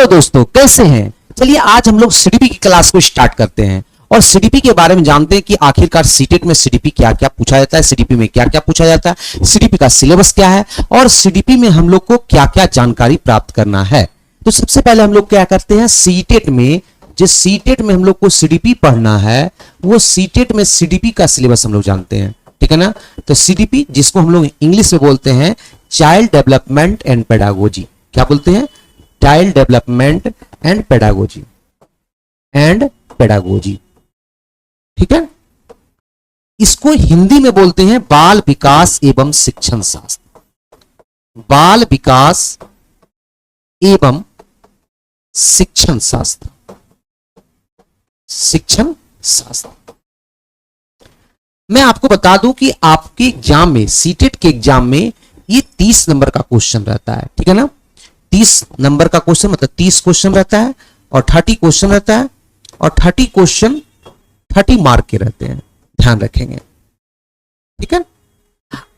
दोस्तों, कैसे हैं? चलिए आज हम लोग सीडीपी की क्लास को स्टार्ट करते हैं और सीडीपी के बारे में जानते हैं कि आखिरकार सीटेट में सीडीपी क्या क्या पूछा जाता है, सीडीपी में क्या क्या पूछा जाता है, सीडीपी का सिलेबस क्या है और सीडीपी में हम लोग को क्या क्या जानकारी प्राप्त करना है। तो सबसे पहले हम लोग क्या करते हैं, सीटेट में जिस सीटेट में हम लोग को सीडीपी पढ़ना है वो सीटेट में सीडीपी का सिलेबस हम लोग जानते हैं, ठीक है ना। तो सीडीपी जिसको हम लोग इंग्लिश में बोलते हैं चाइल्ड डेवलपमेंट एंड पेडागोजी, क्या बोलते हैं? चाइल्ड डेवलपमेंट एंड पेडागोजी ठीक है। इसको हिंदी में बोलते हैं बाल विकास एवं शिक्षण शास्त्र, बाल विकास एवं शिक्षण शास्त्र, शिक्षण शास्त्र। मैं आपको बता दूं कि आपके एग्जाम में, सीटेट के एग्जाम में ये 30 नंबर का क्वेश्चन रहता है, ठीक है ना। 30 नंबर का क्वेश्चन मतलब 30 क्वेश्चन रहता है और 30 क्वेश्चन रहता है और 30 क्वेश्चन 30 मार्क के रहते हैं, ध्यान रखेंगे, ठीक है।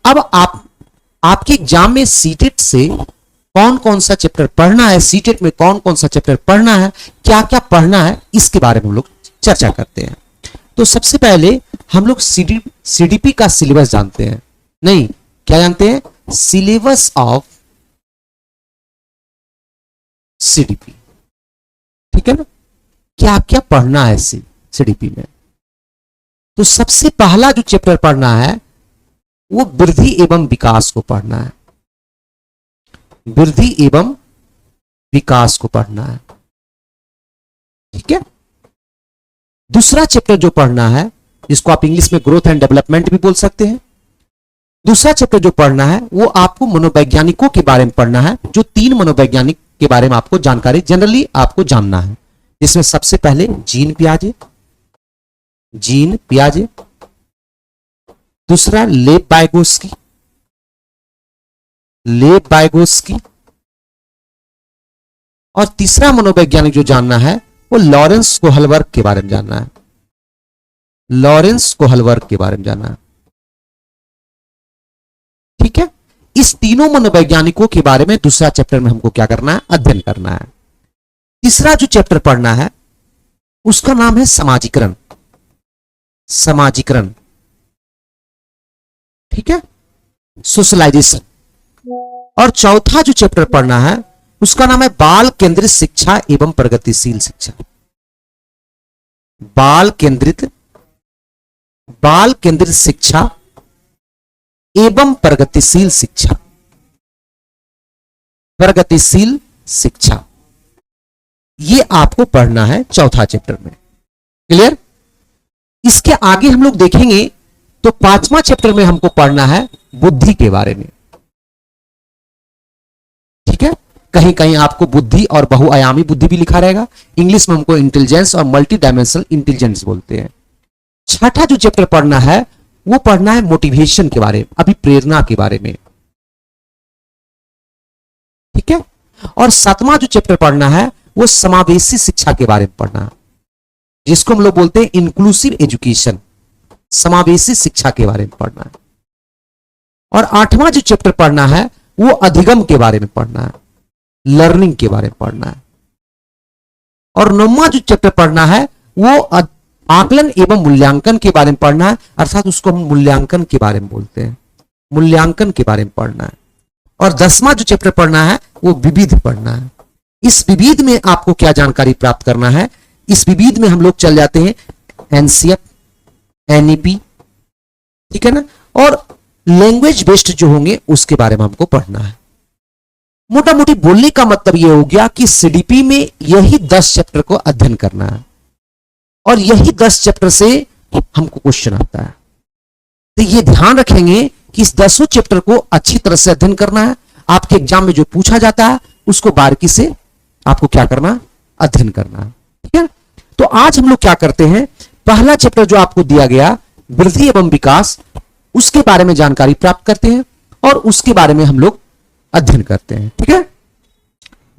अब आपके एग्जाम में सीटेट से कौन कौन सा चैप्टर पढ़ना है, सीटेट में कौन कौन सा चैप्टर पढ़ना है, क्या क्या पढ़ना है, इसके बारे में हम लोग चर्चा करते हैं। तो सबसे पहले हम लोग सीडीपी का सिलेबस जानते हैं, नहीं क्या जानते हैं? सिलेबस ऑफ सीडीपी, ठीक है ना। क्या क्या पढ़ना है सीडीपी में? तो सबसे पहला जो चैप्टर पढ़ना है वो वृद्धि एवं विकास को पढ़ना है, वृद्धि एवं विकास को पढ़ना है, ठीक है। दूसरा चैप्टर जो पढ़ना है, जिसको आप इंग्लिश में ग्रोथ एंड डेवलपमेंट भी बोल सकते हैं, दूसरा चैप्टर जो पढ़ना है वो आपको मनोवैज्ञानिकों के बारे में पढ़ना है, जो 3 मनोवैज्ञानिक के बारे में आपको जानकारी जनरली आपको जानना है, जिसमें सबसे पहले जीन पियाजे, दूसरा लेव वाइगोस्की और तीसरा मनोवैज्ञानिक जो जानना है वो लॉरेंस कोहलबर्ग के बारे में जानना है, लॉरेंस कोहलबर्ग के बारे में जानना है, ठीक है। इस तीनों मनोवैज्ञानिकों के बारे में दूसरा चैप्टर में हमको क्या करना है? अध्ययन करना है। तीसरा जो चैप्टर पढ़ना है उसका नाम है समाजीकरण, ठीक है, सोशलाइजेशन। और चौथा जो चैप्टर पढ़ना है उसका नाम है बाल केंद्रित शिक्षा एवं प्रगतिशील शिक्षा, बाल केंद्रित शिक्षा एवं प्रगतिशील शिक्षा, ये आपको पढ़ना है चौथा चैप्टर में, क्लियर। इसके आगे हम लोग देखेंगे तो 5वां चैप्टर में हमको पढ़ना है बुद्धि के बारे में, ठीक है। कहीं कहीं आपको बुद्धि और बहुआयामी बुद्धि भी लिखा रहेगा, इंग्लिश में हमको इंटेलिजेंस और मल्टी डायमेंशनल इंटेलिजेंस बोलते हैं। छठा जो चैप्टर पढ़ना है वो पढ़ना है मोटिवेशन के बारे में, अभिप्रेरणा के बारे में, ठीक है। और 7वां जो चैप्टर पढ़ना है वो समावेशी शिक्षा के बारे में पढ़ना है, जिसको हम लोग बोलते हैं इंक्लूसिव एजुकेशन, समावेशी शिक्षा के बारे में पढ़ना है। और 8वां जो चैप्टर पढ़ना है वो अधिगम के बारे में पढ़ना है, लर्निंग के बारे में पढ़ना है। और 9वां जो चैप्टर पढ़ना है वो आकलन एवं मूल्यांकन के बारे में पढ़ना है, अर्थात उसको हम मूल्यांकन के बारे में बोलते हैं, मूल्यांकन के बारे में पढ़ना है। और 10वां जो चैप्टर पढ़ना है वो विविध पढ़ना है। इस विविध में आपको क्या जानकारी प्राप्त करना है? इस विविध में हम लोग चल जाते हैं एनसीएफ, एनईपी, ठीक है ना, और लैंग्वेज बेस्ड जो होंगे उसके बारे में हमको पढ़ना है। मोटा मोटी बोलने का मतलब यह हो गया कि सीडीपी में यही 10 चैप्टर को अध्ययन करना है और यही 10 चैप्टर से हमको क्वेश्चन आता है। तो ये ध्यान रखेंगे कि इस 10 चैप्टर को अच्छी तरह से अध्ययन करना है। आपके एग्जाम में जो पूछा जाता है उसको बारीकी से आपको क्या करना? अध्ययन करना है, ठीक है। तो आज हम लोग क्या करते हैं, पहला चैप्टर जो आपको दिया गया वृद्धि एवं विकास, उसके बारे में जानकारी प्राप्त करते हैं और उसके बारे में हम लोग अध्ययन करते हैं, ठीक है।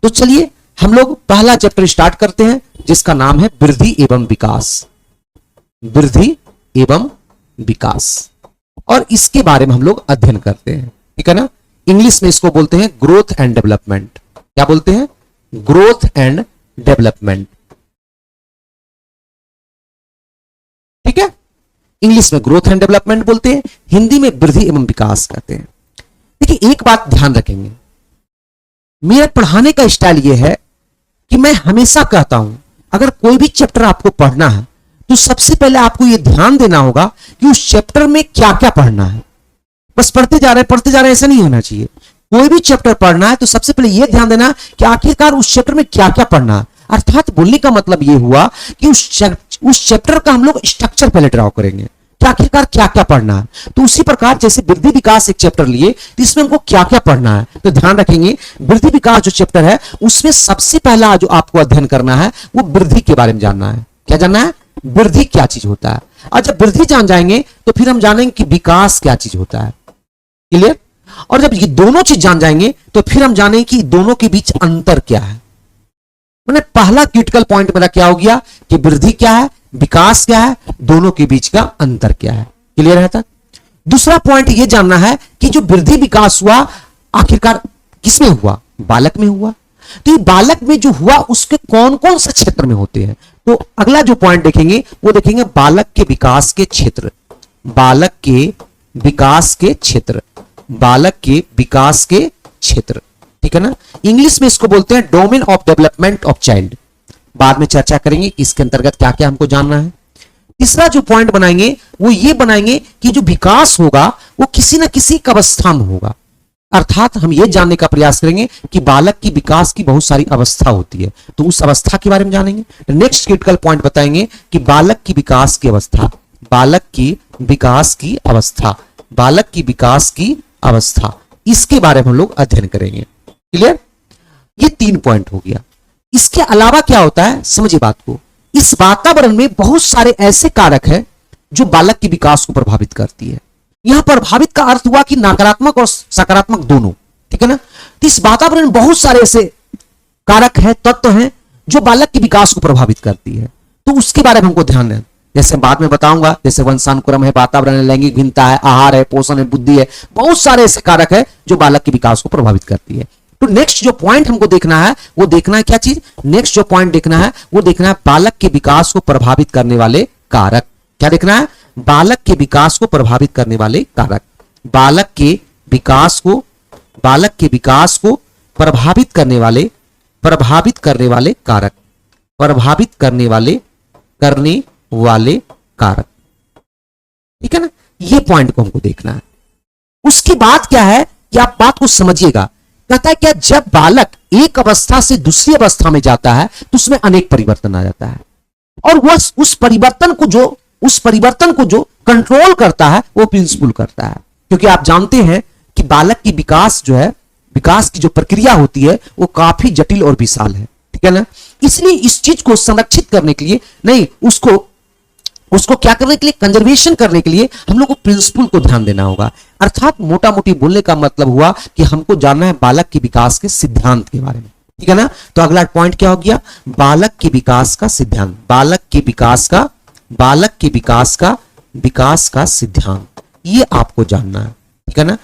तो चलिए हम लोग पहला चैप्टर स्टार्ट करते हैं जिसका नाम है वृद्धि एवं विकास, वृद्धि एवं विकास, और इसके बारे में हम लोग अध्ययन करते हैं, ठीक है ना। इंग्लिश में इसको बोलते हैं ग्रोथ एंड डेवलपमेंट। क्या बोलते हैं? Growth and development. ठीक है, इंग्लिश में ग्रोथ एंड डेवलपमेंट बोलते हैं, हिंदी में वृद्धि एवं विकास कहते हैं। देखिए एक बात ध्यान रखेंगे, मेरा पढ़ाने का स्टाइल यह है कि मैं हमेशा कहता हूं अगर कोई भी चैप्टर आपको पढ़ना है तो सबसे पहले आपको यह ध्यान देना होगा कि उस चैप्टर में क्या क्या पढ़ना है। बस पढ़ते जा रहे हैं ऐसा नहीं होना चाहिए। कोई भी चैप्टर पढ़ना है तो सबसे पहले यह ध्यान देना कि आखिरकार उस चैप्टर में क्या क्या पढ़ना है। अर्थात बोलने का मतलब यह हुआ कि उस चैप्टर का हम लोग स्ट्रक्चर पहले ड्रॉ करेंगे कि आखिरकार क्या क्या पढ़ना है। तो उसी प्रकार जैसे वृद्धि विकास एक चैप्टर लिए तो इसमें हमको क्या क्या पढ़ना है, तो ध्यान रखेंगे वृद्धि विकास जो चैप्टर है उसमें सबसे पहला जो आपको अध्ययन करना है वो वृद्धि के बारे में जानना है। क्या जानना है? वृद्धि क्या चीज होता है। और जब वृद्धि जान जाएंगे तो फिर हम जानेंगे कि विकास क्या चीज होता है। क्लियर? और जब ये दोनों चीज जान जाएंगे तो फिर हम जानेंगे कि दोनों के बीच अंतर क्या है। मैंने पहला क्रिटिकल पॉइंट मेरा क्या हो गया कि वृद्धि क्या है, विकास क्या है, दोनों के बीच का अंतर क्या है। क्लियर है तक? दूसरा पॉइंट यह जानना है कि जो वृद्धि विकास हुआ आखिरकार किसमें हुआ? बालक में हुआ। तो ये बालक में जो हुआ उसके कौन कौन से क्षेत्र में होते हैं। तो अगला जो पॉइंट देखेंगे वो देखेंगे बालक के विकास के क्षेत्र, बालक के विकास के क्षेत्र, बालक के विकास के क्षेत्र। ठीक है ना, इंग्लिश में इसको बोलते हैं domain of development of child. बाद में चर्चा करेंगे कि इसके अंतर्गत क्या क्या हमको जानना है। तीसरा जो पॉइंट बनाएंगे वो ये बनाएंगे कि जो विकास होगा वो किसी ना किसी अवस्था में होगा। अर्थात हम ये जानने का प्रयास करेंगे कि बालक की विकास की बहुत सारी अवस्था होती है, तो उस अवस्था के बारे में जानेंगे। नेक्स्ट क्रिटिकल पॉइंट बताएंगे कि बालक की विकास की अवस्था, बालक की विकास की अवस्था, बालक की विकास की अवस्था, इसके बारे में हम लोग अध्ययन करेंगे। क्लियर? ये 3 पॉइंट हो गया। इसके अलावा क्या होता है समझिए बात को, इस वातावरण में बहुत सारे ऐसे कारक हैं जो बालक की विकास को प्रभावित करती है। यहां प्रभावित का अर्थ हुआ कि नकारात्मक और सकारात्मक दोनों। ठीक है ना, तो इस वातावरण में बहुत सारे ऐसे कारक हैं, तत्व हैं जो बालक के विकास को प्रभावित करती है। तो उसके बारे में हमको ध्यान देना, जैसे बाद में बताऊंगा, जैसे वंशानुक्रम है, वातावरण है, लैंगिक भिन्नता है, आहार है, पोषण है, बुद्धि है, बहुत सारे ऐसे कारक है जो बालक के विकास को प्रभावित करती है। तो नेक्स्ट जो पॉइंट हमको देखना है वो देखना है क्या चीज, नेक्स्ट जो पॉइंट देखना है वो देखना है बालक के विकास को प्रभावित करने वाले कारक। क्या देखना है? बालक के विकास को प्रभावित करने वाले कारक, बालक के विकास को, बालक के विकास को प्रभावित करने वाले कारक, प्रभावित करने वाले कारक। ठीक है ना, ये पॉइंट को हमको देखना है। उसके बाद क्या है कि आप बात को समझिएगा, कहता है क्या जब बालक एक अवस्था से दूसरी अवस्था में जाता है तो उसमें अनेक परिवर्तन आ जाता है, और वह उस परिवर्तन को जो कंट्रोल करता है वो प्रिंसिपल करता है। क्योंकि आप जानते हैं कि बालक की विकास जो है, विकास की जो प्रक्रिया होती है वो काफी जटिल और विशाल है। ठीक है ना, इसलिए इस चीज को संरक्षित करने के लिए, नहीं उसको क्या करने के लिए, कंजर्वेशन करने के लिए हम लोग को प्रिंसिपल को ध्यान देना होगा। अर्थात मोटा मोटी बोलने का मतलब हुआ कि हमको जानना है बालक के विकास के सिद्धांत के बारे में। ठीक है ना, तो अगला पॉइंट क्या हो गया, बालक के विकास का सिद्धांत, बालक के विकास का सिद्धांत, ये आपको जानना है। ठीक है ना,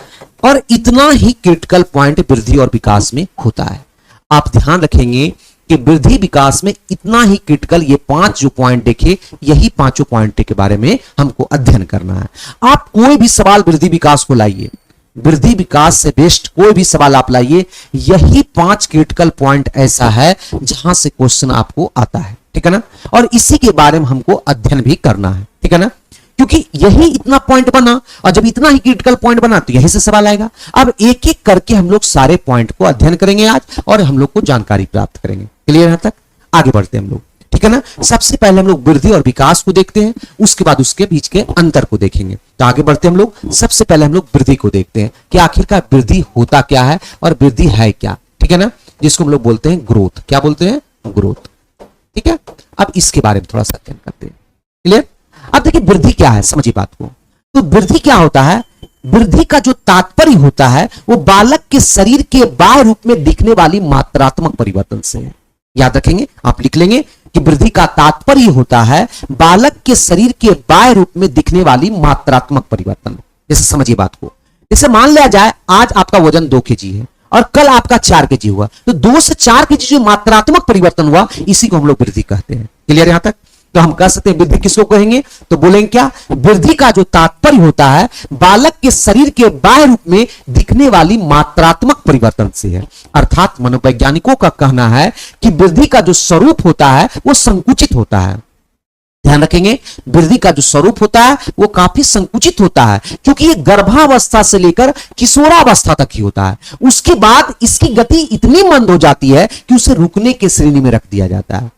और इतना ही क्रिटिकल पॉइंट वृद्धि और विकास में होता है। आप ध्यान रखेंगे कि वृद्धि विकास में इतना ही क्रिटिकल, ये 5 जो पॉइंट देखे, यही 5 पॉइंट के बारे में हमको अध्ययन करना है। आप कोई भी सवाल वृद्धि विकास को लाइए, वृद्धि विकास से बेस्ट कोई भी सवाल आप लाइए, यही 5 क्रिटिकल पॉइंट ऐसा है जहां से क्वेश्चन आपको आता है। ठीक है ना, और इसी के बारे में हमको अध्ययन भी करना है। ठीक है ना, क्योंकि यही इतना पॉइंट बना, और जब इतना ही क्रिटिकल पॉइंट बना तो यही से सवाल आएगा। अब एक एक करके हम लोग सारे पॉइंट को अध्ययन करेंगे आज, और हम लोग को जानकारी प्राप्त करेंगे। क्लियर है तक? आगे बढ़ते हैं हम लोग। ठीक है ना, सबसे पहले हम लोग वृद्धि और विकास को देखते हैं, उसके बाद उसके बीच के अंतर को देखेंगे। तो आगे बढ़ते हैं हम लोग। सबसे पहले हम लोग वृद्धि को देखते हैं कि आखिरकार वृद्धि होता क्या है और वृद्धि है क्या। ठीक है ना, जिसको हम लोग बोलते हैं ग्रोथ। क्या बोलते हैं? ग्रोथ। ठीक है, अब इसके बारे में थोड़ा सा अध्ययन करते हैं। क्लियर? अब देखिए वृद्धि क्या है, समझिए बात को। तो वृद्धि क्या होता है, वृद्धि का जो तात्पर्य होता है वो बालक के शरीर के बाह्य रूप में दिखने वाली मात्रात्मक परिवर्तन से है। याद रखेंगे, आप लिख लेंगे कि वृद्धि का तात्पर्य होता है बालक के शरीर के बाह्य रूप में दिखने वाली मात्रात्मक परिवर्तन। जैसे समझिए बात को, जैसे मान लिया जाए आज आपका वजन 2 kg है और कल आपका 4 केजी हुआ, तो 2 से 4 केजी जो मात्रात्मक परिवर्तन हुआ इसी को हम लोग वृद्धि कहते हैं। क्लियर यहां तक? तो हम कह सकते हैं वृद्धि किसको कहेंगे, तो बोलेंगे क्या, वृद्धि का जो तात्पर्य होता है बालक के शरीर के बाह्य रूप में दिखने वाली मात्रात्मक परिवर्तन से है। अर्थात मनोवैज्ञानिकों का कहना है कि वृद्धि का जो स्वरूप होता है वो संकुचित होता है। ध्यान रखेंगे, वृद्धि का जो स्वरूप होता है वो काफी संकुचित होता है, क्योंकि ये गर्भावस्था से लेकर किशोरावस्था तक ही होता है। उसके बाद इसकी गति इतनी मंद हो जाती है कि उसे रुकने की श्रेणी में रख दिया जाता है।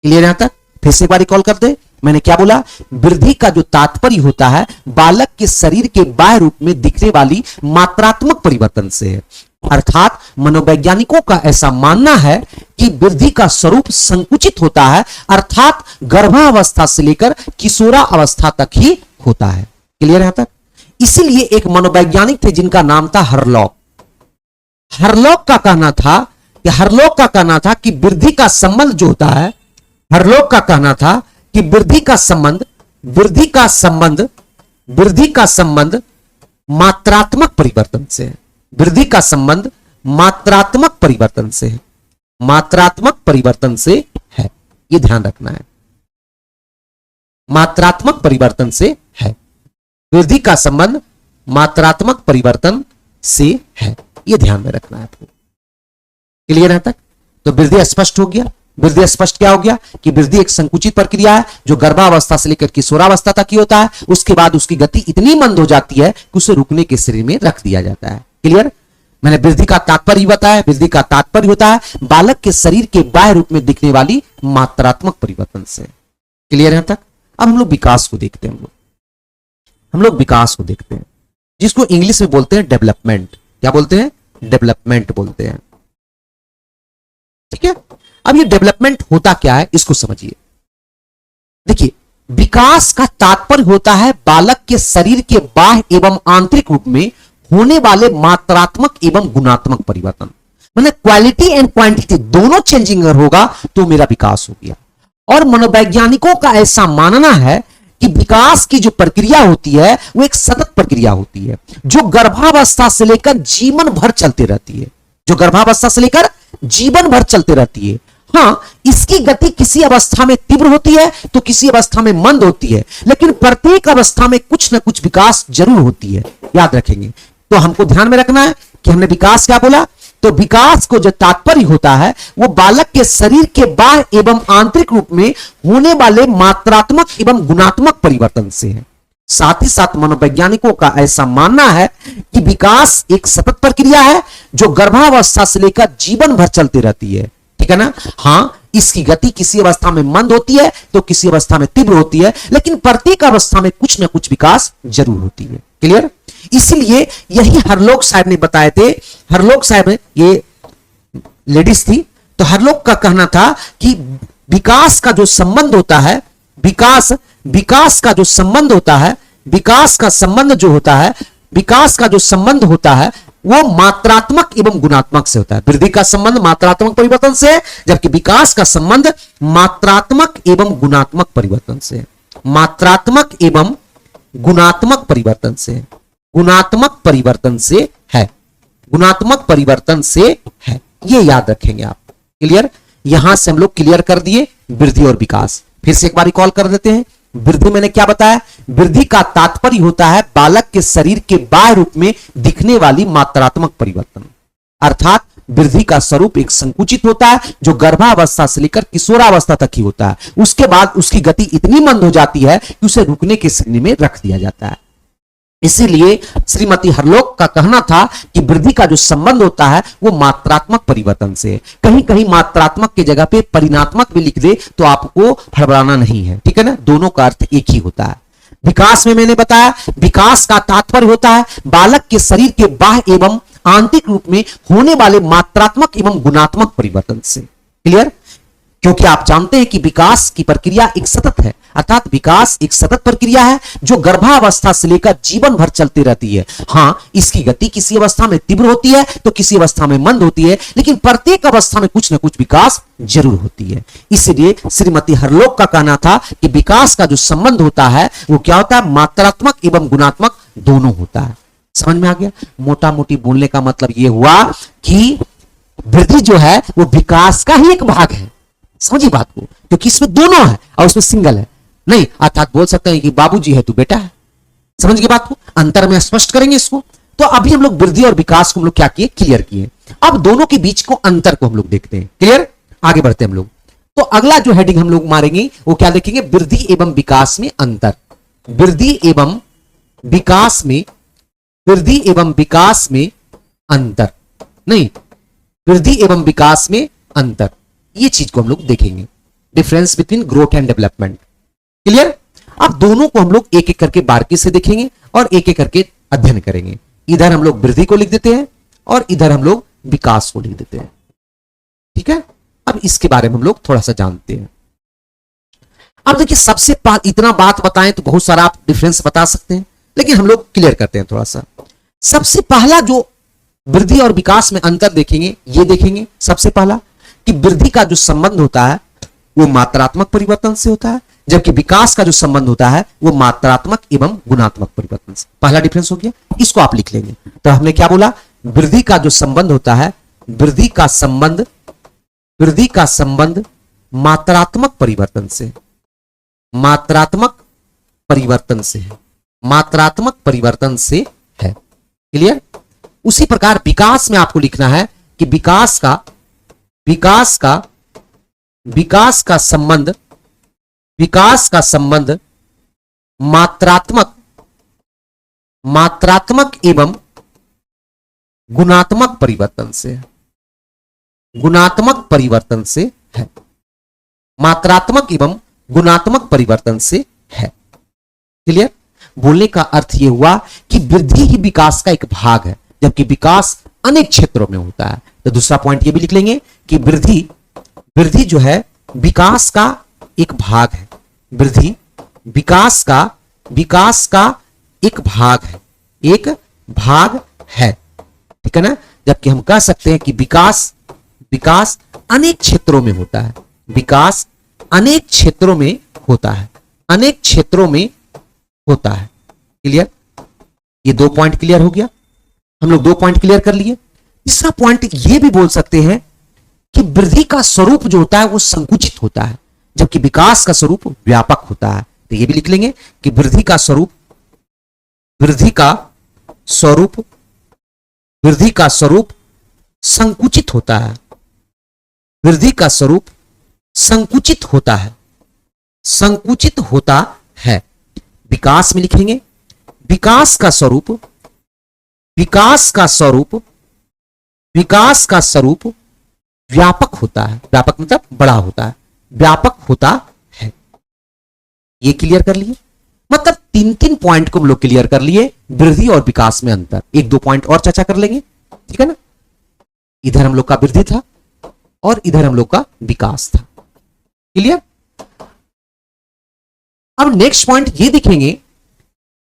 क्लियर यहां तक? फिर से एक बार रिकॉल कर दे, मैंने क्या बोला, वृद्धि का जो तात्पर्य होता है बालक के शरीर के बाह्य रूप में दिखने वाली मात्रात्मक परिवर्तन से है। अर्थात मनोवैज्ञानिकों का ऐसा मानना है कि वृद्धि का स्वरूप संकुचित होता है, अर्थात गर्भावस्था से लेकर किशोरा अवस्था तक ही होता है। क्लियर यहां तक? इसीलिए एक मनोवैज्ञानिक थे जिनका नाम था हरलॉक। हरलॉक का कहना था कि वृद्धि का संबंध जो होता है, हरलॉक का कहना था कि वृद्धि का संबंध मात्रात्मक परिवर्तन से है। वृद्धि का संबंध मात्रात्मक परिवर्तन से है, मात्रात्मक परिवर्तन से है, यह ध्यान रखना है। मात्रात्मक परिवर्तन से है, वृद्धि का संबंध मात्रात्मक परिवर्तन से है, यह ध्यान में रखना है आपको। क्लियर है तक? तो वृद्धि स्पष्ट हो गया। वृद्धि स्पष्ट क्या हो गया कि वृद्धि एक संकुचित प्रक्रिया है जो गर्भावस्था से लेकर किशोरावस्था तक ही होता है। उसके बाद उसकी गति इतनी मंद हो जाती है कि उसे रुकने के श्रेणी में रख दिया जाता है। क्लियर? मैंने वृद्धि का तात्पर्य बताया। वृद्धि का तात्पर्य होता है बालक के शरीर के बाह्य रूप में दिखने वाली मात्रात्मक परिवर्तन से। क्लियर यहां तक? अब हम लोग विकास को देखते हैं। हम लोग विकास को देखते हैं, जिसको इंग्लिश में बोलते हैं डेवलपमेंट। क्या बोलते हैं? डेवलपमेंट बोलते हैं। ठीक है, अब ये डेवलपमेंट होता क्या है इसको समझिए। देखिए, विकास का तात्पर्य होता है बालक के शरीर के बाह्य एवं आंतरिक रूप में होने वाले मात्रात्मक एवं गुणात्मक परिवर्तन। मतलब क्वालिटी एंड क्वांटिटी दोनों चेंजिंग अगर होगा तो मेरा विकास हो गया। और मनोवैज्ञानिकों का ऐसा मानना है कि विकास की जो प्रक्रिया होती है वो एक सतत प्रक्रिया होती है जो गर्भावस्था से लेकर जीवन भर चलती रहती है, जो गर्भावस्था से लेकर जीवन भर चलती रहती है। हाँ, इसकी गति किसी अवस्था में तीव्र होती है तो किसी अवस्था में मंद होती है, लेकिन प्रत्येक अवस्था में कुछ ना कुछ विकास जरूर होती है। याद रखेंगे। तो हमको ध्यान में रखना है कि हमने विकास क्या बोला। तो विकास को जो तात्पर्य होता है वो बालक के शरीर के बाह्य एवं आंतरिक रूप में होने वाले मात्रात्मक एवं गुणात्मक परिवर्तन से है। साथ ही साथ मनोवैज्ञानिकों का ऐसा मानना है कि विकास एक सतत प्रक्रिया है जो गर्भावस्था से लेकर जीवन भर चलती रहती है। ठीक है ना? हाँ, इसकी गति किसी अवस्था में मंद होती है तो किसी अवस्था में तीव्र होती है, लेकिन प्रत्येक अवस्था में कुछ ना कुछ विकास जरूर होती है। क्लियर? इसलिए यही हरलॉक साहब ने बताए थे। हरलॉक साहब, ये लेडीज थी, तो हरलॉक का कहना था कि विकास का जो संबंध होता है, विकास का जो संबंध होता है, विकास का जो संबंध होता है वो मात्रात्मक एवं गुणात्मक से होता है। वृद्धि का संबंध मात्रात्मक परिवर्तन से है, जबकि विकास का संबंध मात्रात्मक एवं गुणात्मक परिवर्तन से है। मात्रात्मक एवं गुणात्मक परिवर्तन से है। गुणात्मक परिवर्तन से है। गुणात्मक परिवर्तन से है, ये याद रखेंगे आप। क्लियर? यहां से हम लोग क्लियर कर दिए वृद्धि और विकास। फिर से एक बार रिकॉल कर देते हैं। वृद्धि मैंने क्या बताया? वृद्धि का तात्पर्य होता है बालक के शरीर के बाह्य रूप में दिखने वाली मात्रात्मक परिवर्तन। अर्थात वृद्धि का स्वरूप एक संकुचित होता है जो गर्भावस्था से लेकर किशोरावस्था तक ही होता है। उसके बाद उसकी गति इतनी मंद हो जाती है कि उसे रुकने की श्रेणी में रख दिया जाता है। इसीलिए श्रीमती हरलॉक का कहना था कि वृद्धि का जो संबंध होता है वो मात्रात्मक परिवर्तन से है। कहीं कहीं मात्रात्मक की जगह पे परिणात्मक भी लिख दे तो आपको हड़बड़ाना नहीं है। ठीक है ना? दोनों का अर्थ एक ही होता है। विकास में मैंने बताया विकास का तात्पर्य होता है बालक के शरीर के बाह्य एवं आंतरिक रूप में होने वाले मात्रात्मक एवं गुणात्मक परिवर्तन से। क्लियर? क्योंकि आप जानते हैं कि विकास की प्रक्रिया एक सतत है, अर्थात विकास एक सतत प्रक्रिया है जो गर्भावस्था से लेकर जीवन भर चलती रहती है। हाँ, इसकी गति किसी अवस्था में तीव्र होती है तो किसी अवस्था में मंद होती है, लेकिन प्रत्येक अवस्था में कुछ ना कुछ विकास जरूर होती है। इसलिए श्रीमती हरलॉक का कहना था कि विकास का जो संबंध होता है वो क्या होता है? मात्रात्मक एवं गुणात्मक दोनों होता है। समझ में आ गया? मोटा मोटी बोलने का मतलब यह हुआ कि वृद्धि जो है वो विकास का ही एक भाग है। समझिए बात को, क्योंकि इसमें दोनों है और उसमें सिंगल है नहीं, अर्थात बोल सकते हैं कि बाबूजी है तू बेटा है। समझ गए बात को? अंतर में स्पष्ट करेंगे इसको। तो अभी हम लोग वृद्धि और विकास को हम लोग क्या किए, क्लियर किए। अब दोनों के बीच को अंतर को हम लोग देखते हैं। क्लियर? आगे बढ़ते हैं हम लोग। तो अगला जो हेडिंग हम लोग मारेंगे वो क्या देखेंगे, वृद्धि एवं विकास में अंतर। वृद्धि एवं विकास में, वृद्धि एवं विकास में अंतर, नहीं वृद्धि एवं विकास में अंतर, ये चीज को हम लोग देखेंगे। Difference between growth and development. Clear? अब दोनों को हम लोग एक एक करके बारीकी से देखेंगे और एक एक करके अध्ययन करेंगे। इधर हम लोग वृद्धि को लिख देते हैं और इधर हम लोग विकास को लिख देते हैं। ठीक है? अब इसके बारे में हम लोग थोड़ा सा जानते हैं। अब देखिए, सबसे इतना बात बताएं तो बहुत सारा आप डिफरेंस बता सकते हैं, लेकिन हम लोग क्लियर करते हैं थोड़ा सा। सबसे पहला जो वृद्धि और विकास में अंतर देखेंगे, ये देखेंगे सबसे पहला कि वृद्धि का जो संबंध होता है वो मात्रात्मक परिवर्तन से होता है, जबकि विकास का जो संबंध होता है वो मात्रात्मक एवं गुणात्मक परिवर्तन से। पहला डिफरेंस हो गया, इसको आप लिख लेंगे। तो हमने क्या बोला, वृद्धि का जो संबंध होता है, वृद्धि का संबंध मात्रात्मक परिवर्तन से, मात्रात्मक परिवर्तन से है, मात्रात्मक परिवर्तन से है। क्लियर? उसी प्रकार विकास में आपको लिखना है कि विकास का संबंध मात्रात्मक एवं गुणात्मक परिवर्तन से है, गुणात्मक परिवर्तन से है, मात्रात्मक एवं गुणात्मक परिवर्तन से है। क्लियर? बोलने का अर्थ यह हुआ कि वृद्धि ही विकास का एक भाग है, जबकि विकास अनेक क्षेत्रों में होता है। तो दूसरा पॉइंट ये भी लिख लेंगे कि वृद्धि जो है विकास का एक भाग है। वृद्धि विकास का एक भाग है, एक भाग है। ठीक है ना? जबकि हम कह सकते हैं कि विकास अनेक क्षेत्रों में होता है, विकास अनेक क्षेत्रों में होता है, अनेक क्षेत्रों में होता है। क्लियर? ये 2 पॉइंट क्लियर हो गया। हम लोग 2 पॉइंट क्लियर कर लिए। तीसरा पॉइंट ये भी बोल सकते हैं कि वृद्धि का स्वरूप जो होता है वो संकुचित होता है, जबकि विकास का स्वरूप व्यापक होता है। तो ये भी लिख लेंगे कि वृद्धि का स्वरूप संकुचित होता है, वृद्धि का स्वरूप संकुचित होता है, संकुचित होता है। विकास में लिखेंगे विकास का स्वरूप व्यापक होता है, व्यापक मतलब बड़ा होता है, व्यापक होता है। ये क्लियर कर लिए। मतलब 3 पॉइंट को हम लोग क्लियर कर लिए, वृद्धि और विकास में अंतर। 1-2 पॉइंट और चर्चा कर लेंगे। ठीक है ना? इधर हम लोग का वृद्धि था और इधर हम लोग का विकास था। क्लियर? अब नेक्स्ट पॉइंट ये देखेंगे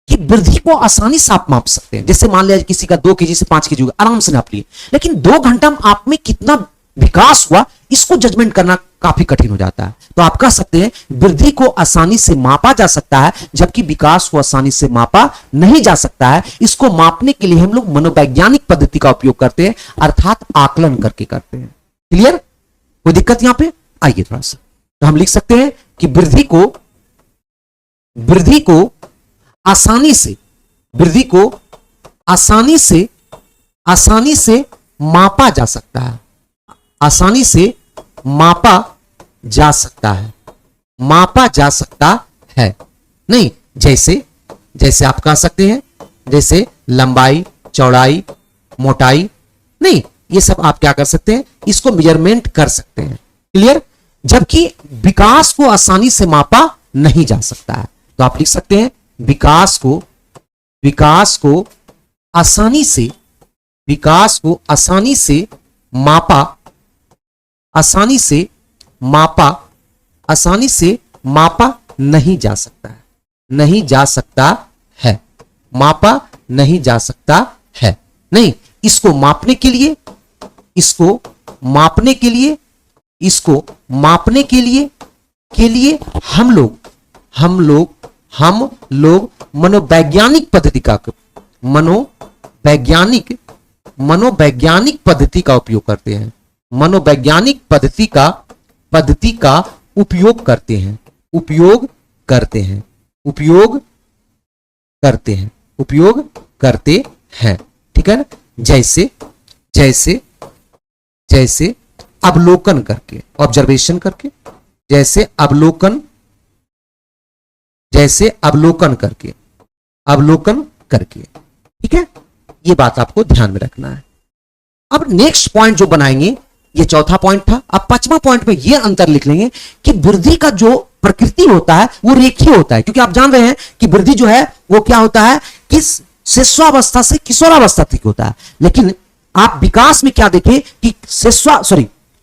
कि वृद्धि को आसानी से आप माप सकते हैं। जैसे मान लिया किसी का 2 केजी से 5 केजी होगा, आराम से नाप लिए, लेकिन 2 घंटा में आप में कितना विकास हुआ इसको जजमेंट करना काफी कठिन हो जाता है। तो आप कह सकते हैं वृद्धि को आसानी से मापा जा सकता है, जबकि विकास को आसानी से मापा नहीं जा सकता है। इसको मापने के लिए हम लोग मनोवैज्ञानिक पद्धति का उपयोग करते हैं, अर्थात आकलन करके करते हैं। क्लियर? कोई दिक्कत यहां पे? आइए थोड़ा सा। तो हम लिख सकते हैं कि वृद्धि को आसानी से मापा जा सकता है, आसानी से मापा जा सकता है, मापा जा सकता है। नहीं, जैसे आप कह सकते हैं जैसे लंबाई, चौड़ाई, मोटाई, नहीं, ये सब आप क्या कर सकते हैं, इसको मेजरमेंट कर सकते हैं। क्लियर? जबकि विकास को आसानी से मापा नहीं जा सकता है। तो आप लिख सकते हैं विकास को आसानी से मापा नहीं जा सकता है, नहीं जा सकता है, मापा नहीं जा सकता है। नहीं, इसको मापने के लिए हम लोग मनोवैज्ञानिक मनोवैज्ञानिक मनोवैज्ञानिक पद्धति का उपयोग करते हैं, मनोवैज्ञानिक पद्धति का उपयोग करते हैं, उपयोग करते हैं, उपयोग करते हैं, उपयोग करते हैं, ठीक है ना। जैसे जैसे जैसे अवलोकन करके, ऑब्जर्वेशन करके, जैसे अवलोकन करके, अवलोकन करके, ठीक है। ये बात आपको ध्यान में रखना है। अब नेक्स्ट पॉइंट जो बनाएंगे, ये चौथा पॉइंट था। अब पांचवा पॉइंट में ये अंतर लिख लेंगे कि वृद्धि का जो प्रकृति होता है वो रेखीय होता है, क्योंकि आप जान रहे हैं कि वृद्धि जो है वो क्या होता है, किस शिशुअवस्था से किशोरावस्था तक होता है। लेकिन आप विकास में क्या देखें कि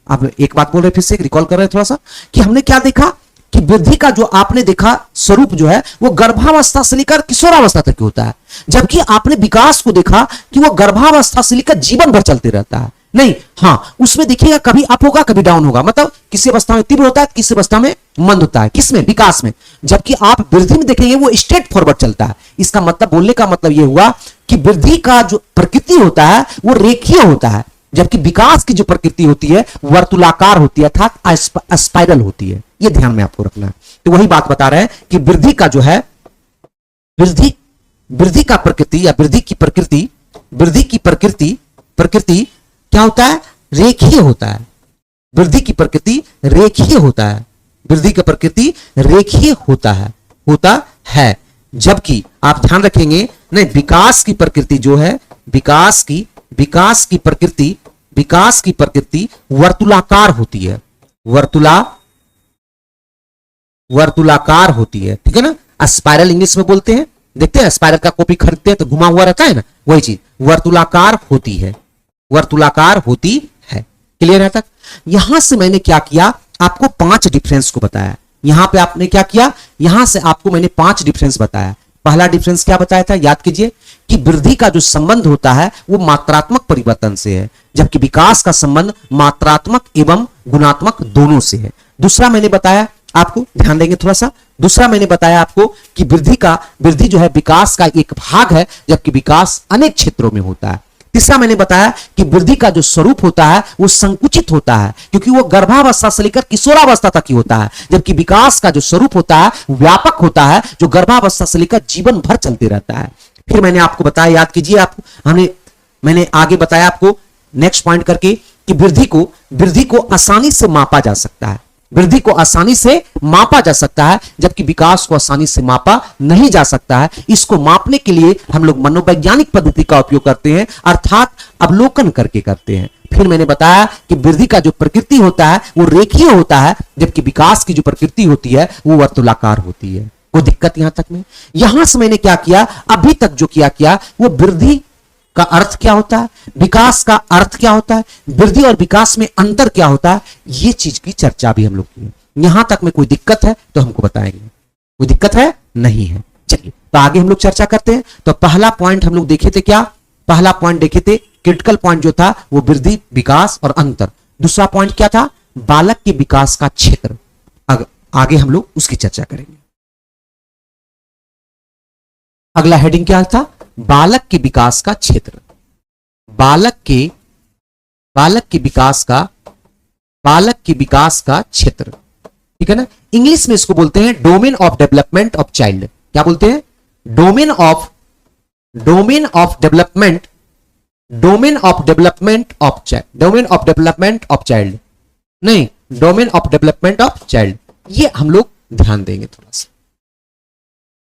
आप एक बात बोल रहे, फिर से रिकॉल कर रहे हैं थोड़ा सा, कि हमने क्या देखा कि वृद्धि का जो आपने देखा स्वरूप जो है वो गर्भावस्था से लेकर किशोरावस्था तक होता है, जबकि आपने विकास को देखा कि वो गर्भावस्था से लेकर जीवन भर चलते रहता है। नहीं, हाँ, उसमें देखिएगा कभी अप होगा कभी डाउन होगा, मतलब किसी अवस्था में तीव्र होता है, किसी अवस्था में मंद होता है, किसमें, विकास में। जबकि आप वृद्धि में देखेंगे वो स्ट्रेट फॉरवर्ड चलता है। इसका मतलब, बोलने का मतलब ये हुआ कि वृद्धि का जो प्रकृति होता है वो रेखीय होता है, जबकि विकास की जो प्रकृति होती है वर्तुलाकार होती है, अर्थात स्पाइरल होती है। ये ध्यान में आपको रखना है। तो वही बात बता रहे हैं कि वृद्धि का जो है, वृद्धि का प्रकृति या वृद्धि की प्रकृति क्या होता है, रेखीय होता है। वृद्धि की प्रकृति रेखीय होता है, वृद्धि की प्रकृति रेखीय होता है, जबकि आप ध्यान रखेंगे, नहीं, विकास की प्रकृति जो है, विकास की प्रकृति वर्तुलाकार होती है, वर्तुलाकार होती है, ठीक है ना। स्पाइरल इंग्लिश में बोलते हैं, देखते हैं स्पाइरल का कॉपी खरीदते हैं तो घुमा हुआ रहता है ना, वही चीज वर्तुलाकार होती है, क्लियर है तक। यहां से मैंने क्या किया, आपको 5 डिफरेंस को बताया। यहां पे आपने क्या किया, यहां से आपको मैंने 5 डिफरेंस बताया। पहला डिफरेंस क्या बताया था, याद कीजिए, कि वृद्धि का जो संबंध होता है वो मात्रात्मक परिवर्तन से है, जबकि विकास का संबंध मात्रात्मक एवं गुणात्मक दोनों से है। दूसरा मैंने बताया आपको, ध्यान देंगे थोड़ा सा, दूसरा मैंने बताया आपको कि वृद्धि जो है विकास का एक भाग है, जबकि विकास अनेक क्षेत्रों में होता है। तीसरा मैंने बताया कि वृद्धि का जो स्वरूप होता है वो संकुचित होता है, क्योंकि वो गर्भावस्था से लेकर किशोरावस्था तक ही होता है, जबकि विकास का जो स्वरूप होता है व्यापक होता है, जो गर्भावस्था से लेकर जीवन भर चलते रहता है। फिर मैंने आपको बताया, याद कीजिए, आपको मैंने आगे बताया आपको नेक्स्ट पॉइंट करके कि वृद्धि को आसानी से मापा जा सकता है, वृद्धि को आसानी से मापा जा सकता है, जबकि विकास को आसानी से मापा नहीं जा सकता है। इसको मापने के लिए हम लोग मनोवैज्ञानिक पद्धति का उपयोग करते हैं, अर्थात अवलोकन करके करते हैं। फिर मैंने बताया कि वृद्धि का जो प्रकृति होता है वो रेखीय होता है, जबकि विकास की जो प्रकृति होती है वो वर्तुलाकार होती है। कोई दिक्कत यहां तक में? यहां से मैंने क्या किया, अभी तक जो किया वो वृद्धि का अर्थ क्या होता है, विकास का अर्थ क्या होता है, वृद्धि और विकास में अंतर क्या होता है, ये चीज की चर्चा भी हम लोग की। यहां तक में कोई दिक्कत है तो हमको बताएंगे, कोई दिक्कत है नहीं है। चलिए तो आगे हम लोग चर्चा करते हैं। तो पहला पॉइंट हम लोग देखे थे, क्या पहला पॉइंट देखे थे, क्रिटिकल पॉइंट जो था वो वृद्धि, विकास और अंतर। दूसरा पॉइंट क्या था, बालक के विकास का क्षेत्र। आगे हम लोग उसकी चर्चा करेंगे। अगला हेडिंग क्या था, बालक के विकास का क्षेत्र, बालक के विकास का क्षेत्र, ठीक है ना। इंग्लिश में इसको बोलते हैं domain of development of child. क्या बोलते हैं, domain of development of child. ये हम लोग ध्यान देंगे थोड़ा सा।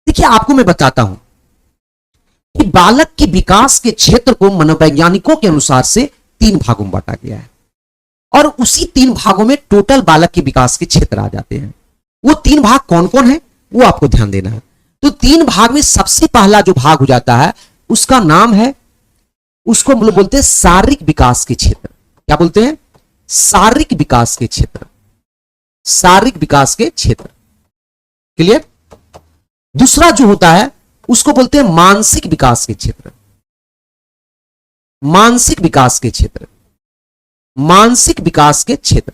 देखिए आपको मैं बताता हूं कि बालक के विकास के क्षेत्र को मनोवैज्ञानिकों के अनुसार से 3 भागों में बांटा गया है, और उसी 3 भागों में टोटल बालक के विकास के क्षेत्र आ जाते हैं। वो 3 भाग कौन कौन है वो आपको ध्यान देना है। तो 3 भाग में सबसे पहला जो भाग हो जाता है उसका नाम है, उसको हम लोग बोलते हैं शारीरिक विकास के क्षेत्र। क्या बोलते हैं, शारीरिक विकास के क्षेत्र, शारीरिक विकास के क्षेत्र, क्लियर। दूसरा जो होता है उसको बोलते हैं मानसिक विकास के क्षेत्र, मानसिक विकास के क्षेत्र, मानसिक विकास के क्षेत्र।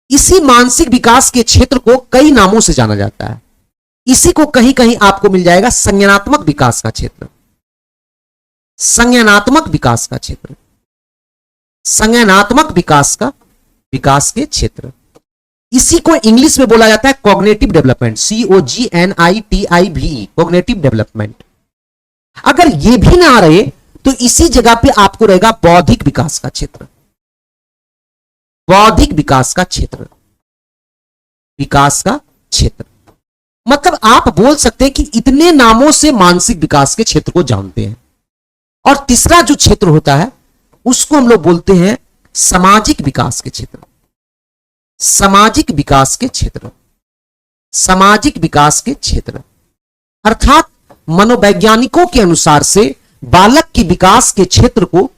इसी मानसिक विकास के क्षेत्र को कई नामों से जाना जाता है। इसी को कहीं कहीं आपको मिल जाएगा संज्ञानात्मक विकास का क्षेत्र, संज्ञानात्मक विकास का क्षेत्र, संज्ञानात्मक विकास के क्षेत्र। इसी को इंग्लिश में बोला जाता है cognitive development, COGNITIVE, cognitive development. अगर ये भी ना आ रहे तो इसी जगह पे आपको रहेगा बौद्धिक विकास का क्षेत्र, बौद्धिक विकास का क्षेत्र, विकास का क्षेत्र। मतलब आप बोल सकते हैं कि इतने नामों से मानसिक विकास के क्षेत्र को जानते हैं। और तीसरा जो क्षेत्र होता है उसको हम लोग बोलते हैं सामाजिक विकास के क्षेत्र, सामाजिक विकास के क्षेत्र, सामाजिक विकास के क्षेत्र। अर्थात मनोवैज्ञानिकों के अनुसार से बालक के विकास के क्षेत्र को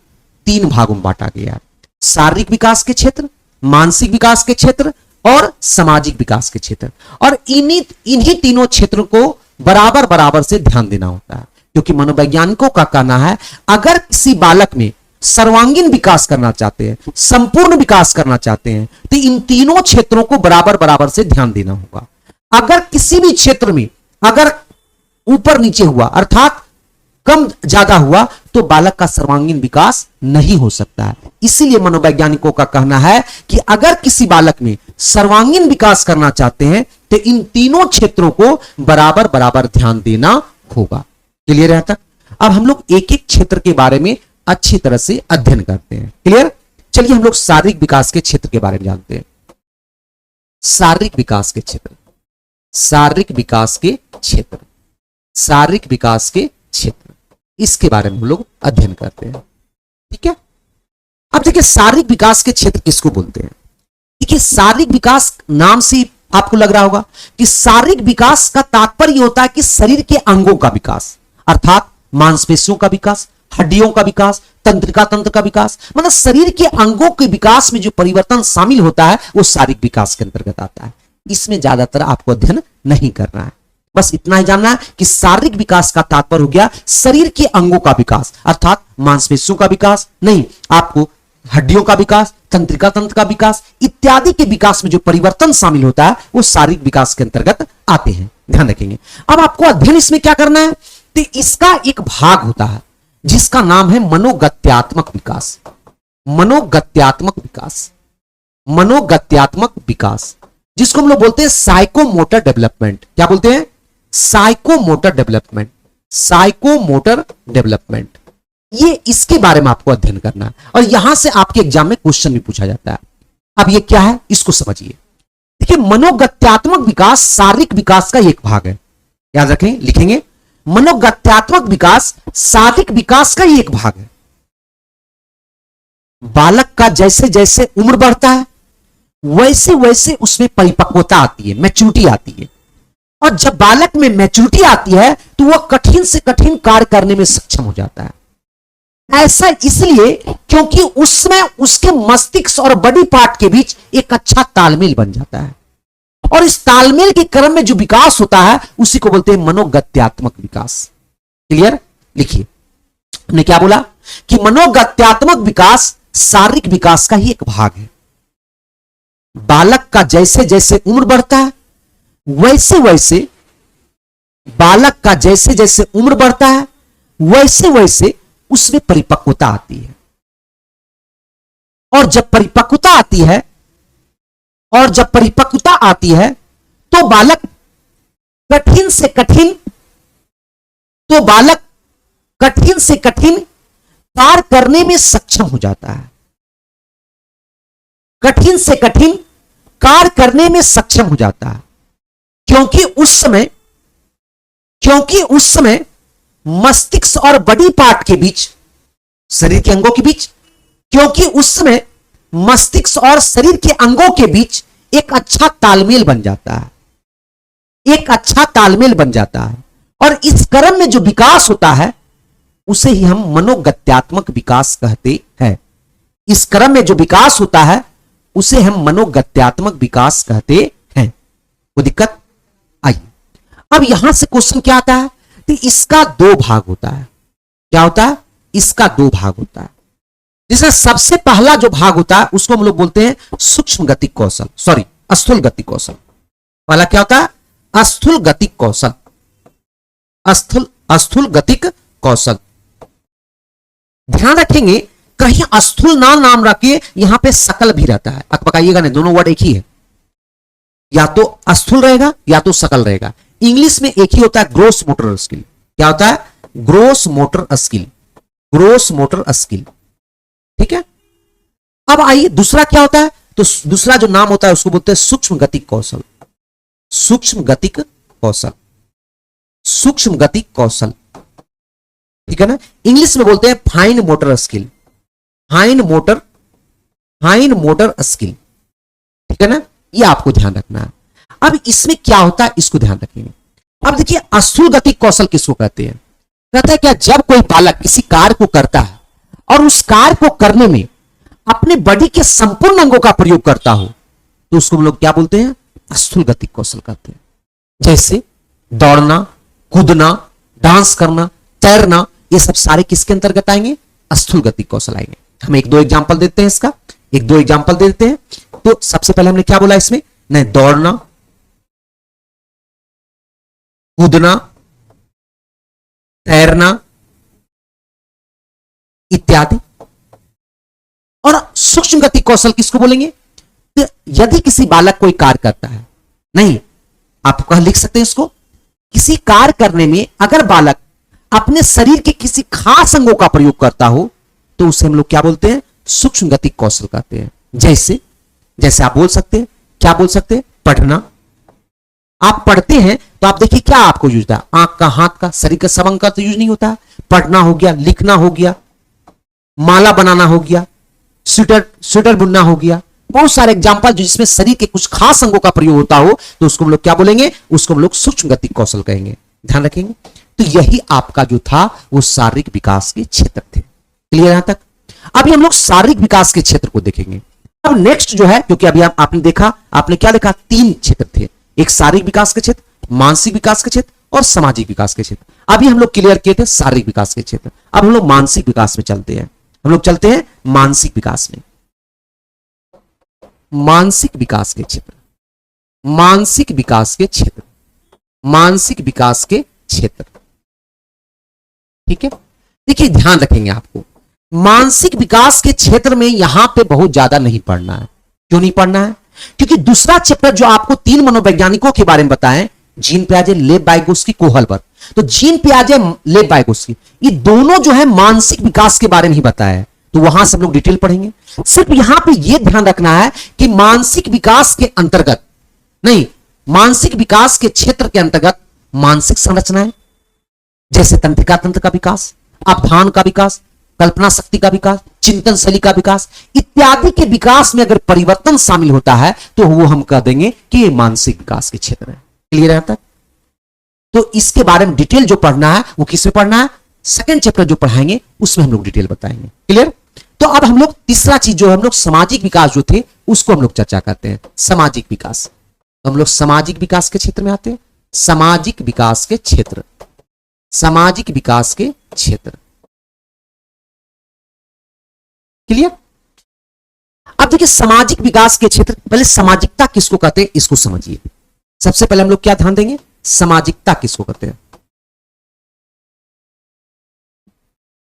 3 भागों में बांटा गया है। शारीरिक विकास के क्षेत्र, मानसिक विकास के क्षेत्र और सामाजिक विकास के क्षेत्र। और इन्हीं तीनों क्षेत्रों को बराबर बराबर से ध्यान देना होता है, क्योंकि मनोवैज्ञानिकों का कहना है अगर किसी बालक में सर्वांगीण विकास करना चाहते हैं, संपूर्ण विकास करना चाहते हैं, तो इन तीनों क्षेत्रों को बराबर बराबर से ध्यान देना होगा। अगर किसी भी क्षेत्र में अगर ऊपर नीचे हुआ अर्थात कम ज्यादा हुआ तो बालक का सर्वांगीण विकास नहीं हो सकता है। इसीलिए मनोवैज्ञानिकों का कहना है कि अगर किसी बालक में सर्वांगीण विकास करना चाहते हैं तो इन तीनों क्षेत्रों को बराबर बराबर ध्यान देना होगा। क्लियर है तक? अब हम लोग एक एक क्षेत्र के बारे में अच्छी तरह से अध्ययन करते हैं। क्लियर? चलिए हम लोग शारीरिक विकास के क्षेत्र के बारे में जानते हैं। शारीरिक विकास के क्षेत्र, शारीरिक विकास के क्षेत्र, शारीरिक विकास के क्षेत्र, इसके बारे में हम लोग अध्ययन करते हैं। ठीक है? अब देखिए शारीरिक विकास के क्षेत्र किसको बोलते हैं। देखिए शारीरिक विकास नाम से आपको लग रहा होगा कि शारीरिक विकास का तात्पर्य होता है कि शरीर के अंगों का विकास, अर्थात मांसपेशियों का विकास, हड्डियों का विकास, तंत्रिका तंत्र का विकास, मतलब शरीर के अंगों के विकास में जो परिवर्तन शामिल होता है वो शारीरिक विकास के अंतर्गत आता है। इसमें ज्यादातर आपको अध्ययन नहीं करना है, बस इतना ही जानना है कि शारीरिक विकास का तात्पर्य हो गया शरीर के अंगों का विकास, अर्थात मांसपेशियों का विकास नहीं, आपको हड्डियों का विकास, तंत्रिका तंत्र का विकास इत्यादि के विकास में जो परिवर्तन शामिल होता है वो शारीरिक विकास के अंतर्गत आते हैं। ध्यान रखेंगे। अब आपको अध्ययन इसमें क्या करना है, तो इसका एक भाग होता है जिसका नाम है मनोगत्यात्मक विकास। मनोगत्यात्मक विकास, मनोगत्यात्मक विकास, जिसको हम लोग बोलते हैं साइकोमोटर डेवलपमेंट। क्या बोलते हैं? Psychomotor development, psychomotor development. ये इसके बारे में आपको अध्ययन करना है और यहां से आपके एग्जाम में क्वेश्चन भी पूछा जाता है। अब ये क्या है इसको समझिए। देखिए मनोगत्यात्मक विकास शारीरिक विकास का एक भाग है, याद रखें, लिखेंगे। मनोगत्यात्मक विकास शारीरिक विकास का ही एक भाग है। बालक का जैसे जैसे उम्र बढ़ता है वैसे वैसे उसमें परिपक्वता आती है, मैच्योरिटी आती है। और जब बालक में मैच्योरिटी आती है तो वह कठिन से कठिन कार्य करने में सक्षम हो जाता है। ऐसा इसलिए क्योंकि उसमें उसके मस्तिष्क और बॉडी पार्ट के बीच एक अच्छा तालमेल बन जाता है और इस तालमेल के क्रम में जो विकास होता है उसी को बोलते हैं मनोगत्यात्मक विकास। क्लियर? लिखिए, हमने क्या बोला कि मनोगत्यात्मक विकास शारीरिक विकास का ही एक भाग है। बालक का जैसे जैसे उम्र बढ़ता है वैसे वैसे बालक का जैसे जैसे उम्र बढ़ता है वैसे वैसे उसमें परिपक्वता आती है। और जब परिपक्वता आती है तो बालक कठिन से कठिन कार्य करने में सक्षम हो जाता है। कठिन से कठिन कार्य करने में सक्षम हो जाता है क्योंकि उस समय मस्तिष्क और बॉडी पार्ट के बीच, शरीर के अंगों के बीच, क्योंकि उस समय मस्तिष्क और शरीर के अंगों के बीच एक अच्छा तालमेल बन जाता है, एक अच्छा तालमेल बन जाता है। और इस क्रम में जो विकास होता है उसे ही हम मनोगत्यात्मक विकास कहते हैं। इस क्रम में जो विकास होता है उसे हम मनोगत्यात्मक विकास कहते हैं। कोई दिक्कत? आइए अब यहां से क्वेश्चन क्या आता है, तो इसका 2 भाग होता है। क्या होता है? इसका 2 भाग होता है, जिसमें सबसे पहला जो भाग होता है उसको हम लोग बोलते हैं सूक्ष्म गतिक कौशल, सॉरी स्थूल गतिक कौशल। पहला क्या होता है? स्थूल गतिक कौशल, स्थूल गतिक कौशल। ध्यान रखेंगे कहीं स्थूल नाम रखिए, यहां पे सकल भी रहता है, पकाइएगा नहीं, दोनों वर्ड एक ही है, या तो स्थूल रहेगा या तो सकल रहेगा। इंग्लिश में एक ही होता है ग्रोस मोटर स्किल। क्या होता है? Gross motor skill, gross motor skill. ठीक है, अब आइए दूसरा क्या होता है, तो दूसरा जो नाम होता है उसको बोलते हैं सूक्ष्म गतिक कौशल। सूक्ष्म गतिक कौशल, सूक्ष्म गतिक कौशल, ठीक है ना। इंग्लिश में बोलते हैं fine motor skill, fine motor skill, ठीक है ना। ये आपको ध्यान रखना है। अब इसमें क्या होता है इसको ध्यान रखेंगे। अब देखिए स्थूल गतिक कौशल किसको कहते हैं? कहते हैं क्या, जब कोई बालक किसी कार्य को करता है और उस कार्य को करने में अपने बॉडी के संपूर्ण अंगों का प्रयोग करता हो, तो उसको हम लोग क्या बोलते हैं? स्थूल गतिक कौशल कहते हैं। जैसे दौड़ना, कूदना, डांस करना, तैरना, ये सब सारे किसके अंतर्गत आएंगे? स्थूल गतिक कौशल आएंगे। हम एक दो एग्जांपल देते हैं इसका, एक दो एग्जांपल देते हैं। तो सबसे पहले हमने क्या बोला इसमें? नहीं, दौड़ना, कूदना, तैरना इत्यादि। और सूक्ष्म गतिक कौशल किसको बोलेंगे? तो यदि किसी बालक कोई कार्य करता है, नहीं आप कहां लिख सकते हैं इसको, किसी कार्य करने में अगर बालक अपने शरीर के किसी खास अंगों का प्रयोग करता हो, तो उसे हम लोग क्या बोलते हैं? सूक्ष्म गतिक कौशल कहते हैं। जैसे जैसे आप बोल सकते हैं, क्या बोल सकते हैं? पढ़ना। आप पढ़ते हैं तो आप देखिए क्या आपको यूज होता है? आंख का, हाथ का, शरीर का, सब अंग का तो यूज नहीं होता है। पढ़ना हो गया, लिखना हो गया, माला बनाना हो गया, स्वेटर बुनना हो गया, बहुत सारे एग्जाम्पल जिसमें शरीर के कुछ खास अंगों का प्रयोग होता हो, तो उसको हम लोग क्या बोलेंगे? उसको हम लोग सूक्ष्म गतिक कौशल कहेंगे। ध्यान रखेंगे। तो यही आपका जो था वो शारीरिक विकास के क्षेत्र थे। क्लियर यहां तक? अभी हम लोग शारीरिक विकास के क्षेत्र को देखेंगे। अब नेक्स्ट जो है, क्योंकि अभी आपने देखा, आपने क्या देखा? 3 क्षेत्र थे, एक शारीरिक विकास के क्षेत्र, मानसिक विकास के क्षेत्र और सामाजिक विकास के क्षेत्र। अभी हम लोग क्लियर किए थे शारीरिक विकास के क्षेत्र। अब हम लोग मानसिक विकास में चलते हैं। हम लोग चलते हैं मानसिक विकास में। मानसिक विकास के क्षेत्र, मानसिक विकास के क्षेत्र, मानसिक विकास के क्षेत्र। ठीक है, देखिए ध्यान रखेंगे आपको, मानसिक विकास के क्षेत्र में यहां पे बहुत ज्यादा नहीं पढ़ना है। क्यों नहीं पढ़ना है? क्योंकि दूसरा चैप्टर जो आपको 3 मनोवैज्ञानिकों के बारे में बताएं, जीन पियाजे, लेव वाइगोत्स्की, कोहलबर्ग, तो जीन पियाजे, लेव वाइगोत्स्की, ये दोनों जो है मानसिक विकास के बारे में ही बताया है। तो वहां से हम लोग डिटेल पढ़ेंगे। सिर्फ यहां पे यह ध्यान रखना है कि मानसिक विकास के अंतर्गत नहीं, मानसिक विकास के क्षेत्र के अंतर्गत मानसिक संरचनाएं, जैसे तंत्रिका तंत्र का विकास, अवधान का विकास, कल्पना शक्ति का विकास, चिंतन शैली का विकास इत्यादि के विकास में अगर परिवर्तन शामिल होता है, तो वो हम कह देंगे कि ये मानसिक विकास के क्षेत्र है। क्लियर है तक? तो इसके बारे में डिटेल जो पढ़ना है वो किसमें पढ़ना है? सेकंड चैप्टर जो पढ़ाएंगे उसमें हम लोग डिटेल बताएंगे। क्लियर? तो अब हम लोग तीसरा चीज जो हम लोग सामाजिक विकास जो थे उसको हम लोग चर्चा करते हैं। सामाजिक विकास, तो हम लोग सामाजिक विकास के क्षेत्र में आते हैं। सामाजिक विकास के क्षेत्र, सामाजिक विकास के क्षेत्र। क्लियर? अब देखिए सामाजिक विकास के क्षेत्र, पहले सामाजिकता किसको कहते हैं इसको समझिए। सबसे पहले हम लोग क्या ध्यान देंगे? सामाजिकता किसको कहते हैं।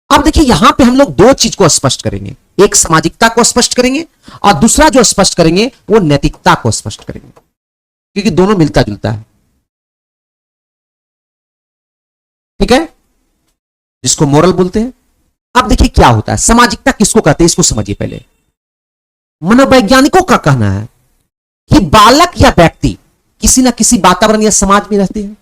अब देखिए यहां पे हम लोग 2 चीज को स्पष्ट करेंगे, एक सामाजिकता को स्पष्ट करेंगे और दूसरा जो स्पष्ट करेंगे वो नैतिकता को स्पष्ट करेंगे, क्योंकि दोनों मिलता जुलता है। ठीक है, जिसको मोरल बोलते हैं। अब देखिए क्या होता है, सामाजिकता किसको कहते हैं इसको समझिए। पहले मनोवैज्ञानिकों का कहना है कि बालक या व्यक्ति किसी ना किसी वातावरण या समाज में रहते हैं,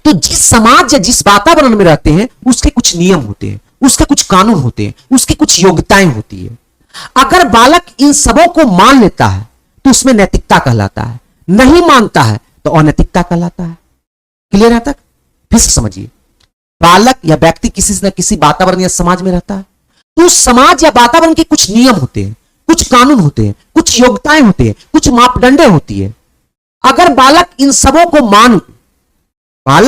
तो जिस समाज या जिस वातावरण में रहते हैं उसके कुछ नियम होते हैं, उसके कुछ कानून होते हैं, उसकी कुछ योग्यताएं होती है। अगर बालक इन सबों को मान लेता है तो उसमें नैतिकता कहलाता है, नहीं मानता है तो अनैतिकता कहलाता है। क्लियर है तक? फिर से समझिए, बालक या व्यक्ति किसी न किसी वातावरण या समाज में रहता है, तो उस समाज या वातावरण के कुछ नियम होते हैं, कुछ कानून होते हैं, कुछ योग्यताएं होती है, कुछ मापदंडें होती है। अगर बालक इन सबों को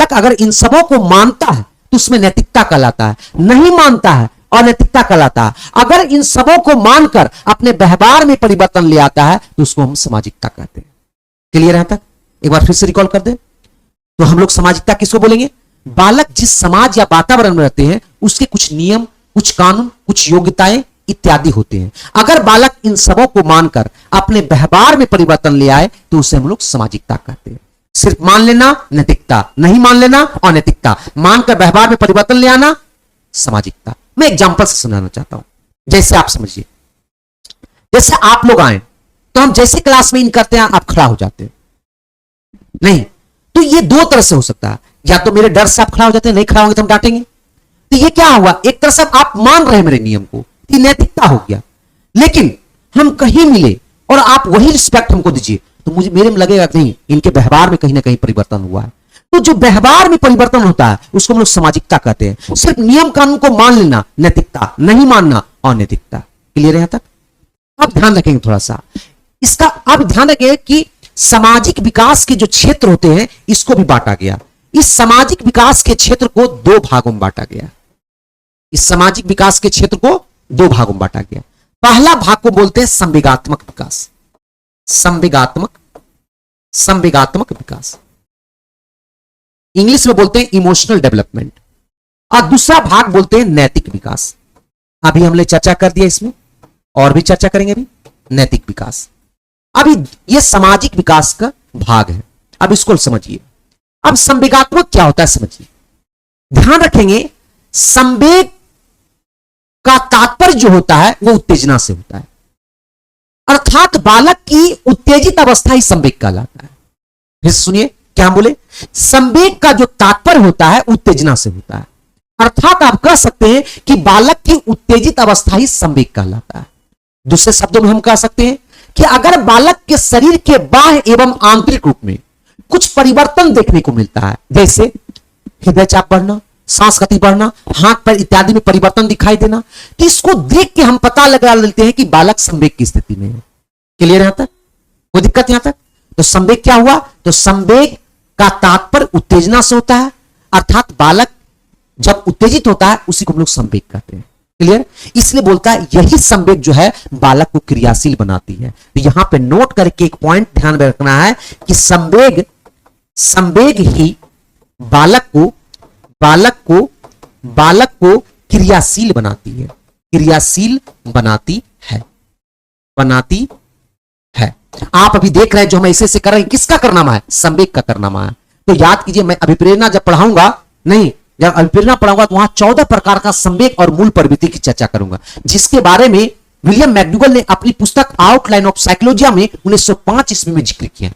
अगर इन सबों को मानता है तो उसमें नैतिकता कहलाता है, नहीं मानता है अनैतिकता कहलाता है। अगर इन सबों को मानकर अपने व्यवहार में परिवर्तन ले आता है तो उसको हम सामाजिकता कहते हैं। क्लियर है तक? एक बार फिर से रिकॉल कर दे। तो हम लोग सामाजिकता किसको बोलेंगे? बालक जिस समाज या वातावरण में रहते हैं उसके कुछ नियम, कुछ कानून, कुछ योग्यताएं इत्यादि होते हैं। अगर बालक इन सबों को मानकर अपने व्यवहार में परिवर्तन ले आए तो उसे हम लोग सामाजिकता कहते हैं। सिर्फ मान लेना नैतिकता, नहीं मान लेना अनैतिकता, मानकर व्यवहार में परिवर्तन ले आना सामाजिकता। मैं एग्जांपल से सुनाना चाहता हूं, जैसे आप समझिए, जैसे आप लोग आए तो हम जैसे क्लास में इन करते हैं आप खड़ा हो जाते हैं, नहीं तो ये दो तरह से हो सकता है, या तो मेरे डर से आप खड़ा हो जाते हैं, नहीं खड़ा होंगे तो हम डांटेंगे। तो ये क्या हुआ, एक तरह से आप मान रहे हैं मेरे नियम को, ये नैतिकता हो गया। लेकिन हम कहीं मिले और आप वही रिस्पेक्ट हमको दीजिए तो मुझे मेरे में लगेगा नहीं, इनके व्यवहार में कहीं ना कहीं परिवर्तन हुआ है। तो जो व्यवहार में परिवर्तन होता है उसको हम लोग सामाजिकता कहते हैं। सिर्फ नियम कानून को मान लेना नैतिकता, नहीं मानना अनैतिकता। क्लियर है यहां तक? आप ध्यान रखेंगे थोड़ा सा इसका, आप ध्यान रखेंगे कि सामाजिक विकास के जो क्षेत्र होते हैं इसको भी बांटा गया। इस सामाजिक विकास के क्षेत्र को दो भागों में बांटा गया। इस सामाजिक विकास के क्षेत्र को दो भागों में बांटा गया। पहला भाग को बोलते हैं संवेगात्मक विकास, संवेगात्मक विकास, इंग्लिश में बोलते हैं इमोशनल डेवलपमेंट। और दूसरा भाग बोलते हैं नैतिक विकास। अभी हमने चर्चा कर दिया, इसमें और भी चर्चा करेंगे अभी नैतिक विकास। अभी ये सामाजिक विकास का भाग है, अब इसको समझिए। अब संवेगात्मक क्या होता है समझिए, ध्यान रखेंगे। संवेग का तात्पर्य जो होता है वो उत्तेजना से होता है, अर्थात बालक की उत्तेजित अवस्था ही संवेग कहलाता है। फिर सुनिए क्या बोले, संवेग का जो तात्पर्य होता है उत्तेजना से होता है, अर्थात आप कह सकते हैं कि बालक की उत्तेजित अवस्था ही संवेग कहलाता है। दूसरे शब्दों में हम कह सकते हैं कि अगर बालक के शरीर के बाह्य एवं आंतरिक रूप में कुछ परिवर्तन देखने को मिलता है, जैसे हृदय चाप बढ़ना, सांस गति बढ़ना, हाथ पैर इत्यादि में परिवर्तन दिखाई देना, तो इसको देख के हम पता लगा लेते हैं कि बालक संवेग की स्थिति में है। क्लियर यहां तक? कोई दिक्कत यहां तक? तो संवेग क्या हुआ, तो संवेग का तात्पर्य उत्तेजना से होता है, अर्थात बालक जब उत्तेजित होता है उसी को हम लोग संवेग कहते हैं। क्लियर? इसलिए बोलता है यही संवेग जो है बालक को क्रियाशील बनाती है। तो यहां पे नोट करके एक पॉइंट ध्यान में रखना है कि संवेग ही बालक को क्रियाशील बनाती है, क्रियाशील बनाती है। आप अभी देख रहे हैं जो हम ऐसे कर रहे हैं, किसका करनामा है, संवेग का करनामा है। तो याद कीजिए, मैं अभिप्रेरणा जब पढ़ाऊंगा, नहीं जब अभिप्रेरणा पढ़ाऊंगा तो वहां 14 प्रकार का संवेग और मूल प्रवृत्ति की चर्चा करूंगा, जिसके बारे में विलियम मैकडूगल ने अपनी पुस्तक आउटलाइन ऑफ साइकोलॉजी में 1905 ईस्वी में जिक्र किया।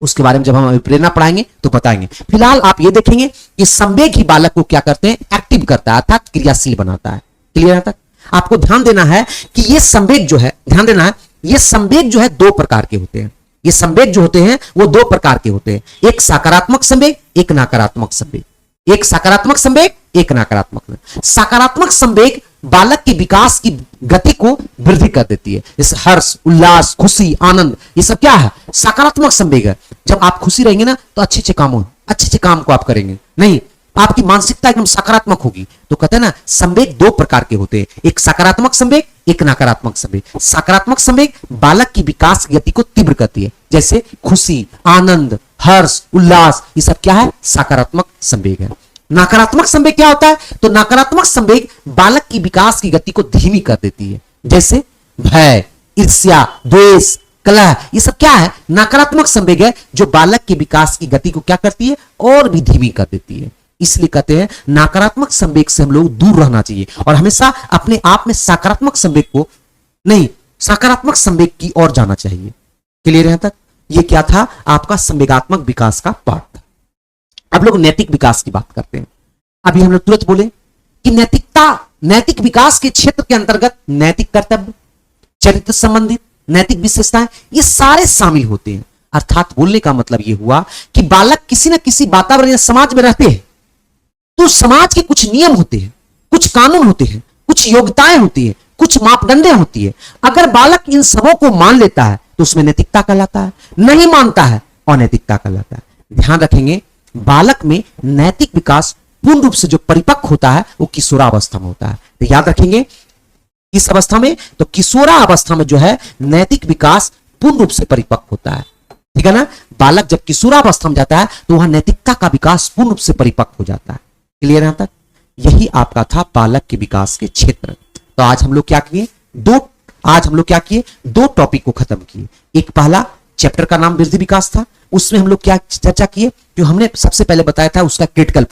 उसके बारे में जब हम अभिप्रेरणा पढ़ाएंगे तो बताएंगे। फिलहाल आप ये देखेंगे कि संवेग ही बालक को क्या करते हैं, एक्टिव करता है, अर्थात क्रियाशील बनाता है। क्लियर यहां तक? आपको ध्यान देना है कि ये संवेग जो है, ध्यान देना है, ये संवेग जो है दो प्रकार के होते हैं। ये संवेग जो होते हैं वो दो प्रकार के होते हैं, एक सकारात्मक संवेग, एक नकारात्मक संवेग। एक सकारात्मक संवेग, एक नकारात्मक। सकारात्मक संवेग बालक के विकास की गति को वृद्धि कर देती है, जैसे हर्ष, उल्लास, खुशी, आनंद, ये सब क्या है, सकारात्मक संवेग है। जब आप खुशी रहेंगे ना तो अच्छे अच्छे काम को आप करेंगे, नहीं आपकी मानसिकता एकदम सकारात्मक होगी। तो कहते हैं ना संवेग दो प्रकार के होते हैं, एक सकारात्मक संवेग, एक नकारात्मक संवेग। सकारात्मक संवेग बालक की विकास की गति को तीव्र करती है, जैसे खुशी, आनंद, हर्ष, उल्लास, ये सब क्या है, सकारात्मक संवेग है। नकारात्मक संवेग क्या होता है, तो नकारात्मक संवेग बालक की विकास की गति को धीमी कर देती है, जैसे भय, ईर्ष्या, द्वेष, कलह, ये सब क्या है, नकारात्मक संवेग है जो बालक की विकास की गति को क्या करती है, और भी धीमी कर देती है। इसलिए कहते हैं नकारात्मक संवेग से हम लोग दूर रहना चाहिए और हमेशा अपने आप में सकारात्मक संवेग को, नहीं सकारात्मक संवेग की ओर जाना चाहिए। क्लियर यहां तक? ये क्या था, आपका संवेगात्मक विकास का पार्ट था। अब लोग नैतिक विकास की बात करते हैं। अभी हम लोग तुरंत बोले कि नैतिक विकास के क्षेत्र के अंतर्गत नैतिक कर्तव्य, चरित्र संबंधित नैतिक विशेषताएं, ये सारे शामिल होते हैं। अर्थात बोलने का मतलब यह हुआ कि बालक किसी न किसी वातावरण या समाज में रहते हैं तो समाज के कुछ नियम होते हैं, कुछ कानून होते हैं, कुछ योग्यताएं होती है, कुछ मापदंडें होती है। अगर बालक इन सबों को मान लेता है तो उसमें नैतिकता कहलाता है, नहीं मानता है अनैतिकता कहलाता है। ध्यान रखेंगे बालक में नैतिक विकास पूर्ण रूप से जो परिपक्व होता है वो किशोरावस्था में होता है। तो याद रखेंगे किस अवस्था में, तो किशोरावस्था में जो है नैतिक विकास पूर्ण रूप से परिपक्व होता है। ठीक है ना? बालक जब किशोरावस्था में जाता है तो वहां नैतिकता का विकास पूर्ण रूप से परिपक्व हो जाता है। क्लियर यहां तक? यही आपका था बालक के विकास के क्षेत्र। तो आज हम लोग क्या किए, दो टॉपिक को खत्म किए। एक पहला चैप्टर का नाम वृद्धि विकास था, उसमें हम लोग क्या चर्चा किए, जो हमने सबसे पहले बताया था उसका क्रिटिकल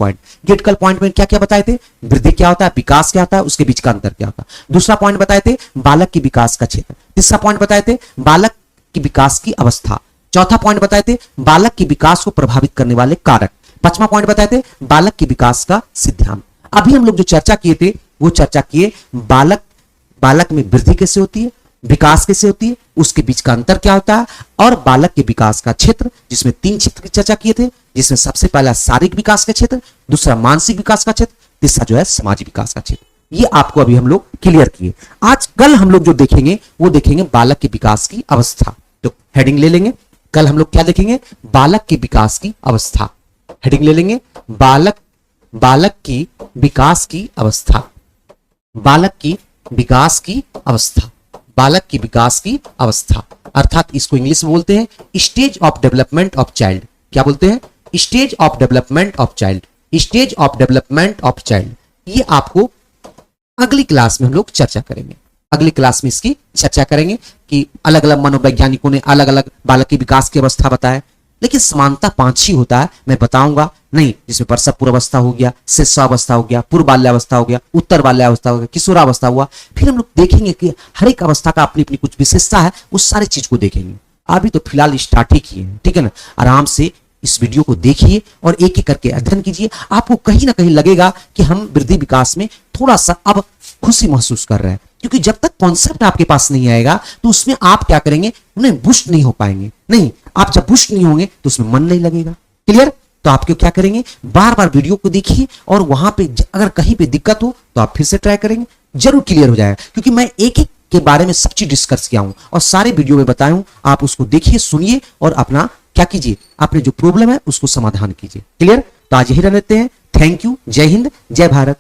पॉइंट में क्या क्या बताए थे, वृद्धि क्या होता है, विकास क्या होता है, उसके बीच का अंतर क्या होता है। दूसरा पॉइंट बताए थे बालक के विकास का क्षेत्र। तीसरा पॉइंट बताए थे बालक के विकास की अवस्था। चौथा पॉइंट बताए थे बालक के विकास को प्रभावित करने वाले कारक। पांचवा पॉइंट बताए थे बालक के विकास का सिद्धांत। अभी हम लोग जो चर्चा किए थे वो चर्चा किए बालक में वृद्धि कैसे होती है, विकास कैसे होती है, उसके बीच का अंतर क्या होता है, और बालक के विकास का क्षेत्र, जिसमें 3 क्षेत्र की चर्चा किए थे, जिसमें सबसे पहला शारीरिक विकास का क्षेत्र, दूसरा मानसिक विकास का क्षेत्र, तीसरा जो है सामाजिक विकास का क्षेत्र। ये आपको अभी हम लोग क्लियर किए। आज कल हम लोग जो देखेंगे वो देखेंगे बालक के विकास की अवस्था। तो हेडिंग ले लेंगे, कल हम लोग क्या देखेंगे, बालक के विकास की अवस्था। हेडिंग ले लेंगे बालक की विकास की अवस्था, बालक की विकास की अवस्था, बालक की विकास की अवस्था, अर्थात इसको इंग्लिश में बोलते हैं stage of development of child. क्या बोलते हैं, stage of development of child, stage of development of child. ये आपको अगली क्लास में हम लोग चर्चा करेंगे। अगली क्लास में इसकी चर्चा करेंगे कि अलग अलग मनोवैज्ञानिकों ने अलग अलग बालक की विकास की अवस्था बताया, लेकिन समानता 5 ही होता है, मैं बताऊंगा नहीं, जिसमें प्रसव पूर्वावस्था हो गया, शिशुअवस्था हो गया, पूर्व बाल्यावस्था हो गया, उत्तर बाल्यावस्था हो गया, किशोरावस्था हुआ। फिर हम लोग देखेंगे कि हर एक अवस्था का अपनी अपनी कुछ विशेषता है, उस सारी चीज को देखेंगे। अभी तो फिलहाल स्टार्ट ही किए हैं, ठीक है ना। आराम से इस वीडियो को देखिए और एक एक करके अध्ययन कीजिए। आपको कहीं ना कहीं लगेगा कि हम वृद्धि विकास में थोड़ा सा अब खुशी महसूस कर रहे हैं, क्योंकि जब तक कॉन्सेप्ट आपके पास नहीं आएगा तो उसमें आप क्या करेंगे, उन्हें बुस्ट नहीं हो पाएंगे। नहीं, आप जब बुस्ट नहीं होंगे तो उसमें मन नहीं लगेगा। क्लियर। तो आप क्या करेंगे, बार बार वीडियो को देखिए और वहां पे अगर कहीं पे दिक्कत हो तो आप फिर से ट्राई करेंगे, जरूर क्लियर हो जाएगा। क्योंकि मैं एक एक के बारे में सब चीज डिस्कस किया हूं और सारे वीडियो में बताया हूं। आप उसको देखिए, सुनिए और अपना क्या कीजिए, अपने जो प्रॉब्लम है उसको समाधान कीजिए। क्लियर। तो आज यही रहने देते हैं। Thank you. जय हिंद, जय भारत।